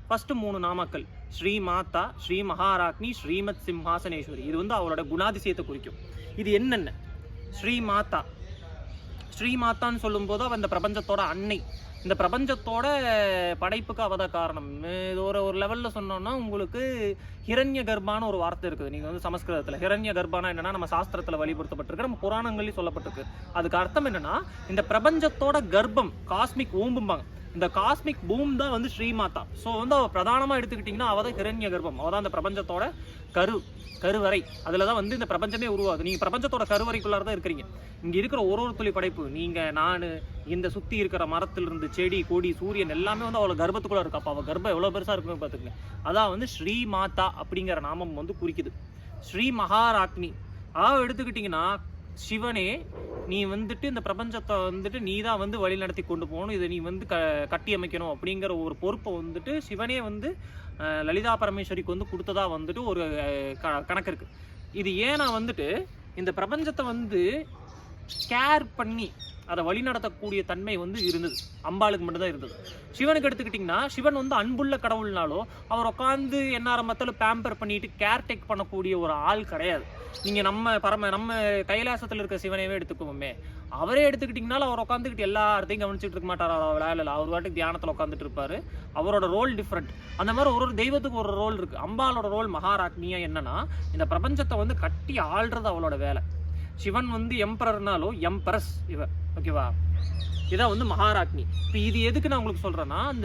First 3 Namakkal Sri மாதா, ஸ்ரீ மகாராக்னி, ஸ்ரீமத் சிம்ஹாசனேஸ்வரி. இது வந்து அவளோட குணாதிசயத்தை குறிக்கும். இது என்னென்ன? ஸ்ரீ மாதா, ஸ்ரீ மாதான்னு சொல்லும் போது அவ இந்த பிரபஞ்சத்தோட அன்னை, இந்த பிரபஞ்சத்தோட படைப்புக்கு அவத காரணம். இது ஒரு லெவல்ல சொன்னோம்னா உங்களுக்கு ஹிரண்ய கர்ப்பான ஒரு வார்த்தை இருக்குது. நீங்க வந்து சமஸ்கிருதத்துல ஹிரண்ய கர்ப்பானா என்னன்னா நம்ம சாஸ்திரத்துல வழிபடுத்தப்பட்டிருக்கு, நம்ம புராணங்கள்லயும் சொல்லப்பட்டிருக்கு. அதுக்கு அர்த்தம் என்னன்னா இந்த பிரபஞ்சத்தோட கர்ப்பம், காஸ்மிக் ஊம்பும்பாங்க. இந்த காஸ்மிக் பூம் தான் வந்து ஸ்ரீமாதா. ஸோ வந்து அவள் பிரதானமாக எடுத்துக்கிட்டிங்கன்னா அவள் தான் ஹிரண்ய கர்ப்பம். அவள் தான் அந்த பிரபஞ்சத்தோட கருவறை. அதில் தான் வந்து இந்த பிரபஞ்சமே உருவாகுது. நீங்கள் பிரபஞ்சத்தோட கருவறைக்குள்ளார தான் இருக்கிறீங்க. இங்கே இருக்கிற ஒரு துளி படைப்பு, நீங்கள், நான், இந்த சுற்றி இருக்கிற மரத்திலிருந்து செடி கொடி சூரியன் எல்லாமே வந்து அவளை கர்ப்பத்துக்குள்ளே இருக்கா. அப்போ அவள் கர்ப்பம் எவ்வளோ பெருசாக இருக்குன்னு பார்த்துக்கங்க. அதான் வந்து ஸ்ரீமாதா அப்படிங்கிற நாமம் வந்து குறிக்குது. ஸ்ரீ மகாராக்னி எடுத்துக்கிட்டிங்கன்னா சிவனே நீ வந்துட்டு இந்த பிரபஞ்சத்தை வந்துட்டு நீ தான் வந்து வழி நடத்தி கொண்டு போகணும், இதை நீ வந்து கட்டி அமைக்கணும் அப்படிங்கிற ஒரு பொறுப்பை வந்துட்டு சிவனே வந்து லலிதா பரமேஸ்வரிக்கு வந்து கொடுத்ததா வந்துட்டு ஒரு கணக்கு இருக்கு. இது ஏன்னா வந்துட்டு இந்த பிரபஞ்சத்தை வந்து கேர் பண்ணி அதை வழிநடத்தக்கூடிய தன்மை வந்து இருந்தது, அம்பாளுக்கு மட்டும்தான் இருந்தது. சிவனுக்கு எடுத்துக்கிட்டிங்கன்னா சிவன் வந்து அன்புள்ள கடவுள்னாலோ அவர் உட்காந்து எந்நேரமத்தாலும் பேம்பர் பண்ணிட்டு கேர் டேக் பண்ணக்கூடிய ஒரு ஆள் கிடையாது. நீங்கள் நம்ம கைலாசத்தில் இருக்க சிவனையே எடுத்துக்குவோமே, அவரே எடுத்துக்கிட்டிங்கனாலும் அவர் உட்காந்துக்கிட்டு எல்லாத்தையும் கவனிச்சுட்டு இருக்க மாட்டார். அவர் வேலை அவர் வாட்டுக்கு தியானத்தில் உட்காந்துட்டு இருப்பார். அவரோட ரோல் டிஃப்ரெண்ட். அந்த மாதிரி ஒரு தெய்வத்துக்கு ஒரு ரோல் இருக்குது. அம்பாளோட ரோல் மகாராக்னியா என்னன்னா இந்த பிரபஞ்சத்தை வந்து கட்டி ஆள்றது அவளோட வேலை. சிவன் வந்து எம்பரர்னாலும் எம்பரஸ் இவ, ஓகேவா? இதான் வந்து மகாராக்னி. இப்போ இது எதுக்கு நான் உங்களுக்கு சொல்கிறேன்னா, அந்த